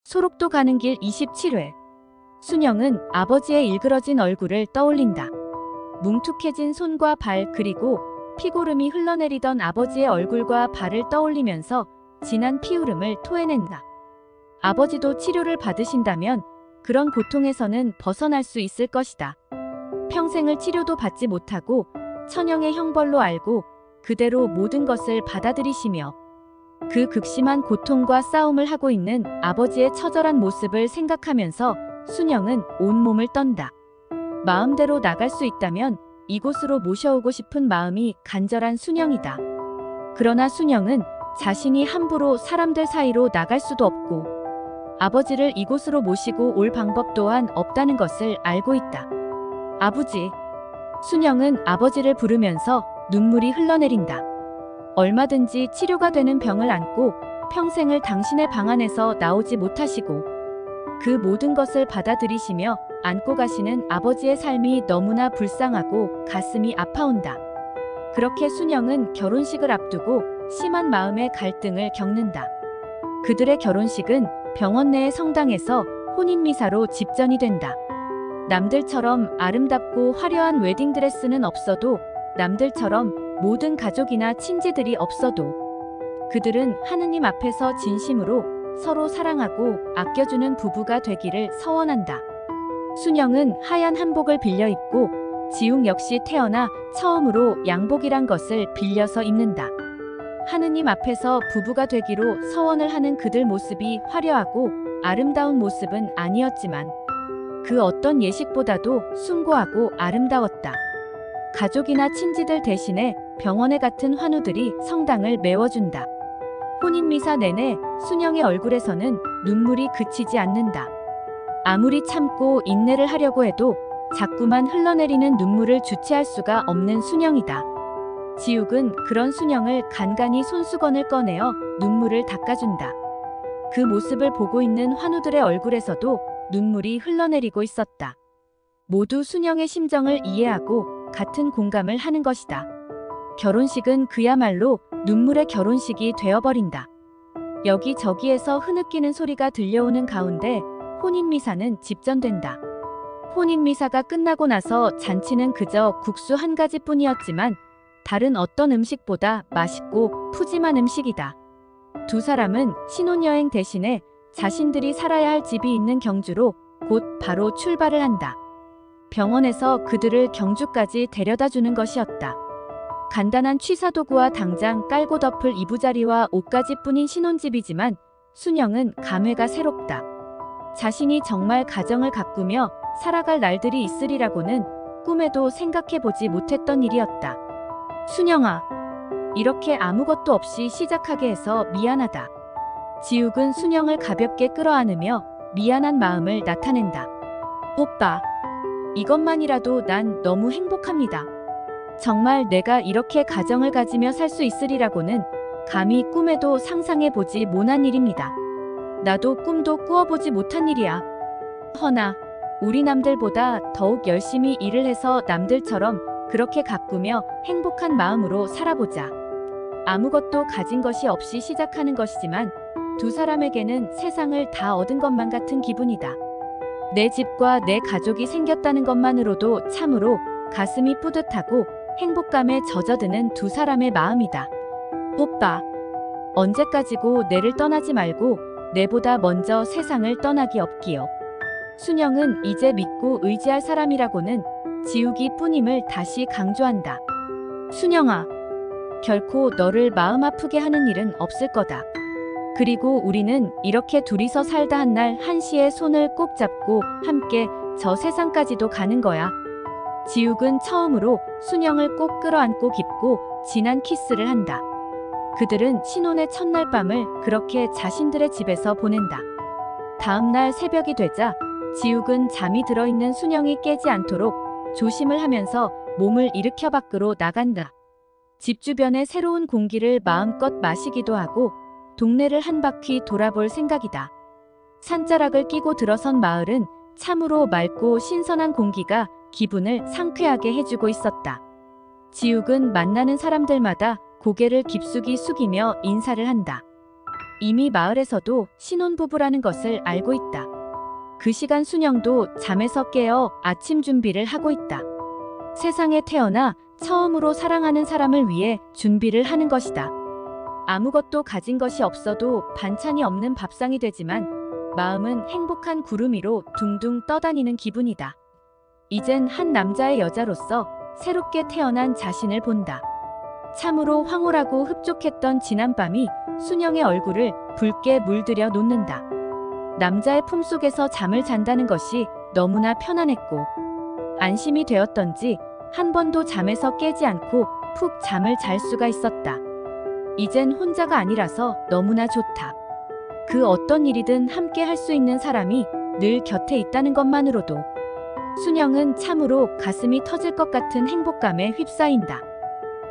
소록도 가는 길 27회. 순영은 아버지의 일그러진 얼굴을 떠올린다. 뭉툭해진 손과 발 그리고 피고름이 흘러내리던 아버지의 얼굴과 발을 떠올리면서 진한 피울음을 토해낸다. 아버지도 치료를 받으신다면 그런 고통에서는 벗어날 수 있을 것이다. 평생을 치료도 받지 못하고 천영의 형벌로 알고 그대로 모든 것을 받아들이시며 그 극심한 고통과 싸움을 하고 있는 아버지의 처절한 모습을 생각하면서 순영은 온몸을 떤다. 마음대로 나갈 수 있다면 이곳으로 모셔오고 싶은 마음이 간절한 순영이다. 그러나 순영은 자신이 함부로 사람들 사이로 나갈 수도 없고 아버지를 이곳으로 모시고 올 방법 또한 없다는 것을 알고 있다. 아버지. 순영은 아버지를 부르면서 눈물이 흘러내린다. 얼마든지 치료가 되는 병을 안고 평생을 당신의 방 안에서 나오지 못하시고 그 모든 것을 받아들이시며 안고 가시는 아버지의 삶이 너무나 불쌍하고 가슴이 아파온다. 그렇게 순영은 결혼식을 앞두고 심한 마음의 갈등을 겪는다. 그들의 결혼식은 병원 내의 성당에서 혼인미사로 집전이 된다. 남들처럼 아름답고 화려한 웨딩드레스는 없어도 남들처럼 모든 가족이나 친지들이 없어도 그들은 하느님 앞에서 진심으로 서로 사랑하고 아껴주는 부부가 되기를 서원한다. 순영은 하얀 한복을 빌려 입고 지웅 역시 태어나 처음으로 양복이란 것을 빌려서 입는다. 하느님 앞에서 부부가 되기로 서원을 하는 그들 모습이 화려하고 아름다운 모습은 아니었지만 그 어떤 예식보다도 숭고하고 아름다웠다. 가족이나 친지들 대신에 병원에 같은 환우들이 성당을 메워준다. 혼인미사 내내 순영의 얼굴에서는 눈물이 그치지 않는다. 아무리 참고 인내를 하려고 해도 자꾸만 흘러내리는 눈물을 주체할 수가 없는 순영이다. 지욱은 그런 순영을 간간히 손수건을 꺼내어 눈물을 닦아준다. 그 모습을 보고 있는 환우들의 얼굴에서도 눈물이 흘러내리고 있었다. 모두 순영의 심정을 이해하고 같은 공감을 하는 것이다. 결혼식은 그야말로 눈물의 결혼식이 되어버린다. 여기저기에서 흐느끼는 소리가 들려오는 가운데 혼인미사는 집전된다. 혼인미사가 끝나고 나서 잔치는 그저 국수 한 가지뿐이었지만 다른 어떤 음식보다 맛있고 푸짐한 음식이다. 두 사람은 신혼여행 대신에 자신들이 살아야 할 집이 있는 경주로 곧 바로 출발을 한다. 병원에서 그들을 경주까지 데려다 주는 것이었다. 간단한 취사도구와 당장 깔고 덮을 이부자리와 옷가지뿐인 신혼집이지만 순영은 감회가 새롭다. 자신이 정말 가정을 가꾸며 살아갈 날들이 있으리라고는 꿈에도 생각해보지 못했던 일이었다. 순영아, 이렇게 아무것도 없이 시작하게 해서 미안하다. 지욱은 순영을 가볍게 끌어안으며 미안한 마음을 나타낸다. 오빠, 이것만이라도 난 너무 행복합니다. 정말 내가 이렇게 가정을 가지며 살 수 있으리라고는 감히 꿈에도 상상해보지 못한 일입니다. 나도 꿈도 꾸어보지 못한 일이야. 허나 우리 남들보다 더욱 열심히 일을 해서 남들처럼 그렇게 가꾸며 행복한 마음으로 살아보자. 아무것도 가진 것이 없이 시작하는 것이지만 두 사람에게는 세상을 다 얻은 것만 같은 기분이다. 내 집과 내 가족이 생겼다는 것만으로도 참으로 가슴이 뿌듯하고 행복감에 젖어드는 두 사람의 마음이다. 오빠, 언제까지고 내를 떠나지 말고 내보다 먼저 세상을 떠나기 없기요. 순영은 이제 믿고 의지할 사람이라고는 지욱이 뿐임을 다시 강조한다. 순영아, 결코 너를 마음 아프게 하는 일은 없을 거다. 그리고 우리는 이렇게 둘이서 살다 한 날 한시의 손을 꼭 잡고 함께 저 세상까지도 가는 거야. 지욱은 처음으로 순영을 꼭 끌어안고 깊고 진한 키스를 한다. 그들은 신혼의 첫날 밤을 그렇게 자신들의 집에서 보낸다. 다음 날 새벽이 되자 지욱은 잠이 들어있는 순영이 깨지 않도록 조심을 하면서 몸을 일으켜 밖으로 나간다. 집 주변의 새로운 공기를 마음껏 마시기도 하고 동네를 한 바퀴 돌아볼 생각이다. 산자락을 끼고 들어선 마을은 참으로 맑고 신선한 공기가 기분을 상쾌하게 해주고 있었다. 지욱은 만나는 사람들마다 고개를 깊숙이 숙이며 인사를 한다. 이미 마을에서도 신혼부부라는 것을 알고 있다. 그 시간 순영도 잠에서 깨어 아침 준비를 하고 있다. 세상에 태어나 처음으로 사랑하는 사람을 위해 준비를 하는 것이다. 아무것도 가진 것이 없어도 반찬이 없는 밥상이 되지만 마음은 행복한 구름 위로 둥둥 떠다니는 기분이다. 이젠 한 남자의 여자로서 새롭게 태어난 자신을 본다. 참으로 황홀하고 흡족했던 지난밤이 순영의 얼굴을 붉게 물들여 놓는다. 남자의 품속에서 잠을 잔다는 것이 너무나 편안했고 안심이 되었던지 한 번도 잠에서 깨지 않고 푹 잠을 잘 수가 있었다. 이젠 혼자가 아니라서 너무나 좋다. 그 어떤 일이든 함께 할 수 있는 사람이 늘 곁에 있다는 것만으로도 순영은 참으로 가슴이 터질 것 같은 행복감에 휩싸인다.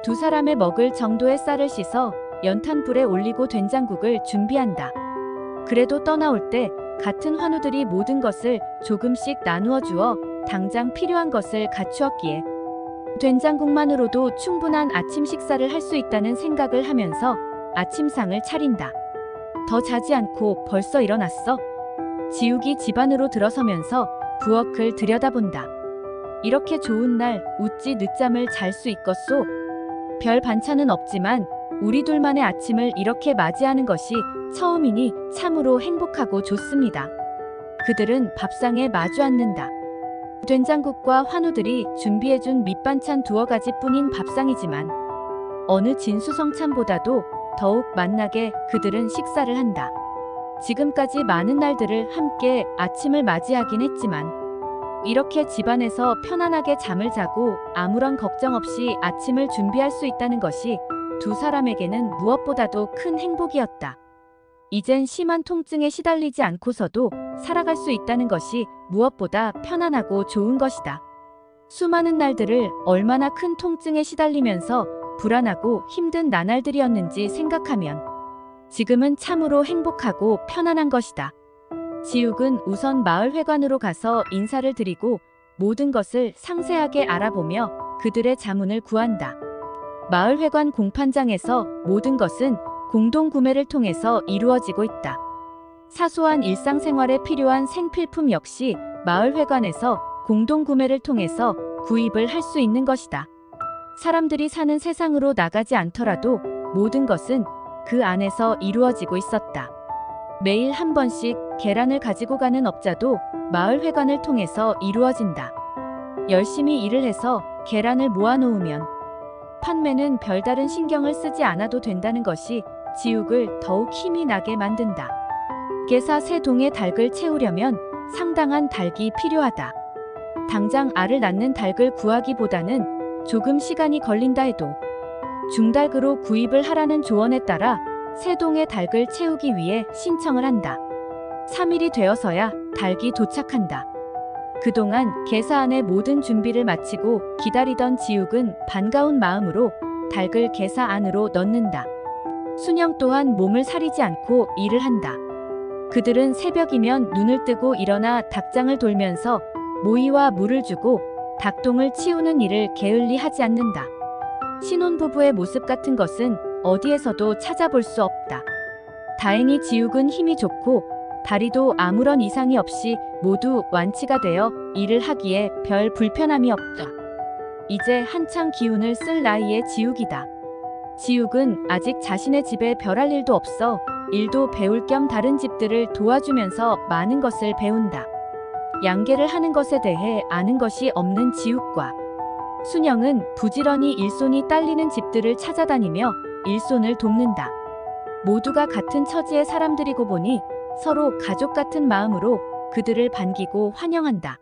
두 사람의 먹을 정도의 쌀을 씻어 연탄불에 올리고 된장국을 준비한다. 그래도 떠나올 때 같은 환우들이 모든 것을 조금씩 나누어 주어 당장 필요한 것을 갖추었기에 된장국만으로도 충분한 아침 식사를 할 수 있다는 생각을 하면서 아침상을 차린다. 더 자지 않고 벌써 일어났어? 지욱이 집 안으로 들어서면서 부엌을 들여다본다. 이렇게 좋은 날 어찌 늦잠을 잘 수 있겠소? 별 반찬은 없지만 우리 둘만의 아침을 이렇게 맞이하는 것이 처음이니 참으로 행복하고 좋습니다. 그들은 밥상에 마주 앉는다. 된장국과 환우들이 준비해준 밑반찬 두어 가지뿐인 밥상이지만 어느 진수성찬보다도 더욱 맛나게 그들은 식사를 한다. 지금까지 많은 날들을 함께 아침을 맞이하긴 했지만 이렇게 집안에서 편안하게 잠을 자고 아무런 걱정 없이 아침을 준비할 수 있다는 것이 두 사람에게는 무엇보다도 큰 행복이었다. 이젠 심한 통증에 시달리지 않고서도 살아갈 수 있다는 것이 무엇보다 편안하고 좋은 것이다. 수많은 날들을 얼마나 큰 통증에 시달리면서 불안하고 힘든 나날들이었는지 생각하면 지금은 참으로 행복하고 편안한 것이다. 지욱은 우선 마을회관으로 가서 인사를 드리고 모든 것을 상세하게 알아보며 그들의 자문을 구한다. 마을회관 공판장에서 모든 것은 공동구매를 통해서 이루어지고 있다. 사소한 일상생활에 필요한 생필품 역시 마을회관에서 공동구매를 통해서 구입을 할 수 있는 것이다. 사람들이 사는 세상으로 나가지 않더라도 모든 것은 그 안에서 이루어지고 있었다. 매일 한 번씩 계란을 가지고 가는 업자도 마을회관을 통해서 이루어진다. 열심히 일을 해서 계란을 모아놓으면 판매는 별다른 신경을 쓰지 않아도 된다는 것이 지욱을 더욱 힘이 나게 만든다. 개사 3동의 닭을 채우려면 상당한 닭이 필요하다. 당장 알을 낳는 닭을 구하기보다는 조금 시간이 걸린다 해도 중닭으로 구입을 하라는 조언에 따라 3동의 닭을 채우기 위해 신청을 한다. 3일이 되어서야 닭이 도착한다. 그동안 개사안의 모든 준비를 마치고 기다리던 지욱은 반가운 마음으로 닭을 개사 안으로 넣는다. 순영 또한 몸을 사리지 않고 일을 한다. 그들은 새벽이면 눈을 뜨고 일어나 닭장을 돌면서 모이와 물을 주고 닭똥을 치우는 일을 게을리 하지 않는다. 신혼부부의 모습 같은 것은 어디에서도 찾아볼 수 없다. 다행히 지욱은 힘이 좋고 다리도 아무런 이상이 없이 모두 완치가 되어 일을 하기에 별 불편함이 없다. 이제 한창 기운을 쓸 나이의 지욱이다. 지욱은 아직 자신의 집에 별할 일도 없어 일도 배울 겸 다른 집들을 도와주면서 많은 것을 배운다. 양계를 하는 것에 대해 아는 것이 없는 지욱과 순영은 부지런히 일손이 딸리는 집들을 찾아다니며 일손을 돕는다. 모두가 같은 처지의 사람들이고 보니 서로 가족 같은 마음으로 그들을 반기고 환영한다.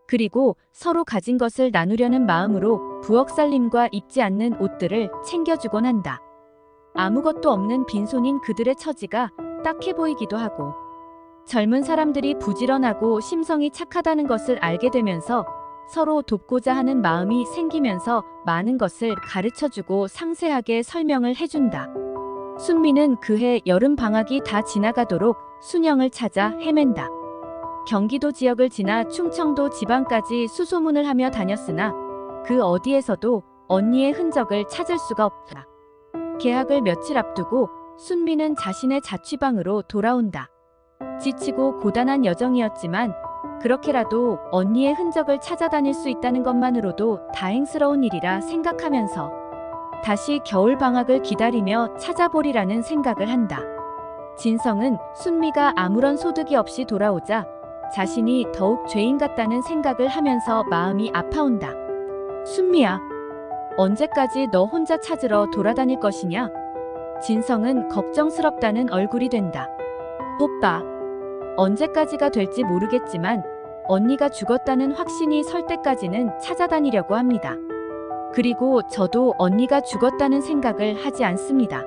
그리고 서로 가진 것을 나누려는 마음으로 부엌살림과 입지 않는 옷들을 챙겨주곤 한다. 아무것도 없는 빈손인 그들의 처지가 딱해 보이기도 하고 젊은 사람들이 부지런하고 심성이 착하다는 것을 알게 되면서 서로 돕고자 하는 마음이 생기면서 많은 것을 가르쳐주고 상세하게 설명을 해준다. 순미는 그해 여름 방학이 다 지나가도록 순영을 찾아 헤맨다. 경기도 지역을 지나 충청도 지방까지 수소문을 하며 다녔으나 그 어디에서도 언니의 흔적을 찾을 수가 없다. 개학을 며칠 앞두고 순미는 자신의 자취방으로 돌아온다. 지치고 고단한 여정이었지만 그렇게라도 언니의 흔적을 찾아다닐 수 있다는 것만으로도 다행스러운 일이라 생각하면서 다시 겨울 방학을 기다리며 찾아보리라는 생각을 한다. 진성은 순미가 아무런 소득이 없이 돌아오자 자신이 더욱 죄인 같다는 생각을 하면서 마음이 아파온다. 순미야, 언제까지 너 혼자 찾으러 돌아다닐 것이냐? 진성은 걱정스럽다는 얼굴이 된다. 오빠, 언제까지가 될지 모르겠지만 언니가 죽었다는 확신이 설 때까지는 찾아다니려고 합니다. 그리고 저도 언니가 죽었다는 생각을 하지 않습니다.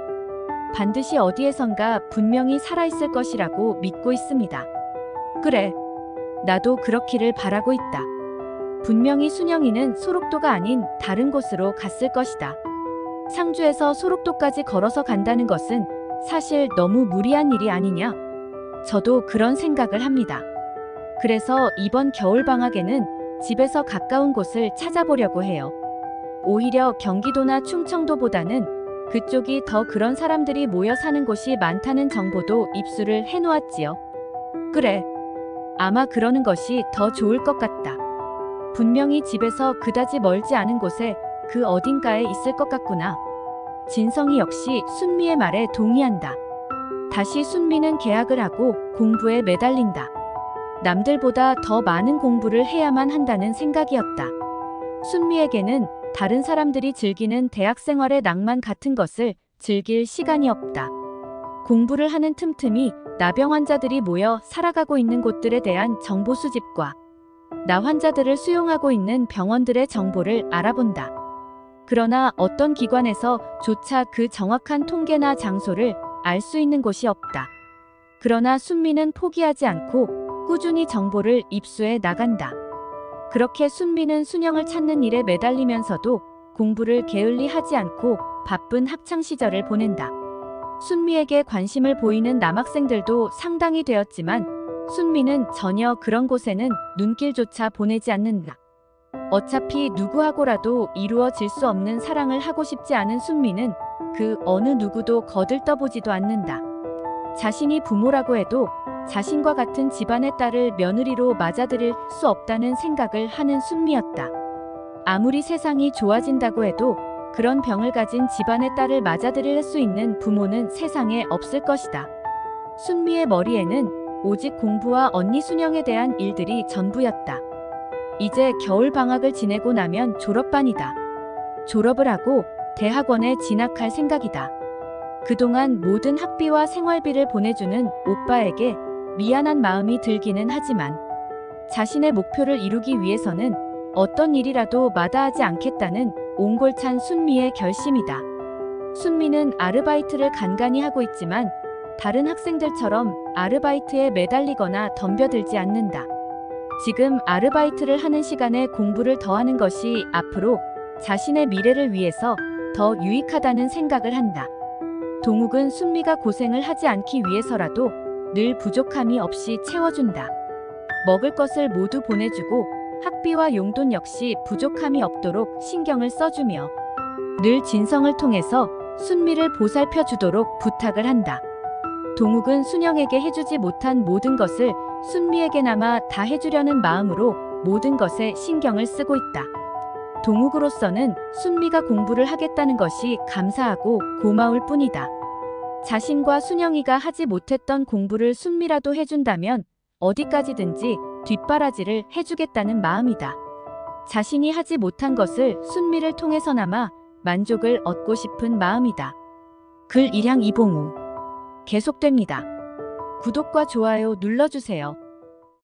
반드시 어디에선가 분명히 살아있을 것이라고 믿고 있습니다. 그래, 나도 그렇기를 바라고 있다. 분명히 순영이는 소록도가 아닌 다른 곳으로 갔을 것이다. 상주에서 소록도까지 걸어서 간다는 것은 사실 너무 무리한 일이 아니냐? 저도 그런 생각을 합니다. 그래서 이번 겨울방학에는 집에서 가까운 곳을 찾아보려고 해요. 오히려 경기도나 충청도보다는 그쪽이 더 그런 사람들이 모여 사는 곳이 많다는 정보도 입수를 해놓았지요. 그래, 아마 그러는 것이 더 좋을 것 같다. 분명히 집에서 그다지 멀지 않은 곳에 그 어딘가에 있을 것 같구나. 진성이 역시 순미의 말에 동의한다. 다시 순미는 계약을 하고 공부에 매달린다. 남들보다 더 많은 공부를 해야만 한다는 생각이었다. 순미에게는 다른 사람들이 즐기는 대학 생활의 낭만 같은 것을 즐길 시간이 없다. 공부를 하는 틈틈이 나병 환자들이 모여 살아가고 있는 곳들에 대한 정보 수집과 나 환자들을 수용하고 있는 병원들의 정보를 알아본다. 그러나 어떤 기관에서 조차 그 정확한 통계나 장소를 알 수 있는 곳이 없다. 그러나 순미는 포기하지 않고 꾸준히 정보를 입수해 나간다. 그렇게 순미는 순영을 찾는 일에 매달리면서도 공부를 게을리 하지 않고 바쁜 학창 시절을 보낸다. 순미에게 관심을 보이는 남학생들도 상당히 되었지만 순미는 전혀 그런 곳에는 눈길조차 보내지 않는다. 어차피 누구하고라도 이루어질 수 없는 사랑을 하고 싶지 않은 순미는 그 어느 누구도 거들떠보지도 않는다. 자신이 부모라고 해도 자신과 같은 집안의 딸을 며느리로 맞아들일 수 없다는 생각을 하는 순미였다. 아무리 세상이 좋아진다고 해도 그런 병을 가진 집안의 딸을 맞아들일 수 있는 부모는 세상에 없을 것이다. 순미의 머리에는 오직 공부와 언니 순영에 대한 일들이 전부였다. 이제 겨울 방학을 지내고 나면 졸업반이다. 졸업을 하고 대학원에 진학할 생각이다. 그동안 모든 학비와 생활비를 보내주는 오빠에게 미안한 마음이 들기는 하지만 자신의 목표를 이루기 위해서는 어떤 일이라도 마다하지 않겠다는 옹골찬 순미의 결심이다. 순미는 아르바이트를 간간히 하고 있지만 다른 학생들처럼 아르바이트에 매달리거나 덤벼들지 않는다. 지금 아르바이트를 하는 시간에 공부를 더 하는 것이 앞으로 자신의 미래를 위해서 더 유익하다는 생각을 한다. 동욱은 순미가 고생을 하지 않기 위해서라도 늘 부족함이 없이 채워준다. 먹을 것을 모두 보내주고 학비와 용돈 역시 부족함이 없도록 신경을 써주며 늘 진성을 통해서 순미를 보살펴 주도록 부탁을 한다. 동욱은 순영에게 해주지 못한 모든 것을 순미에게나마 다 해주려는 마음으로 모든 것에 신경을 쓰고 있다. 동욱으로서는 순미가 공부를 하겠다는 것이 감사하고 고마울 뿐이다. 자신과 순영이가 하지 못했던 공부를 순미라도 해준다면 어디까지든지 뒷바라지를 해주겠다는 마음이다. 자신이 하지 못한 것을 순미를 통해서나마 만족을 얻고 싶은 마음이다. 글 일향 이봉우 계속됩니다. 구독과 좋아요 눌러주세요.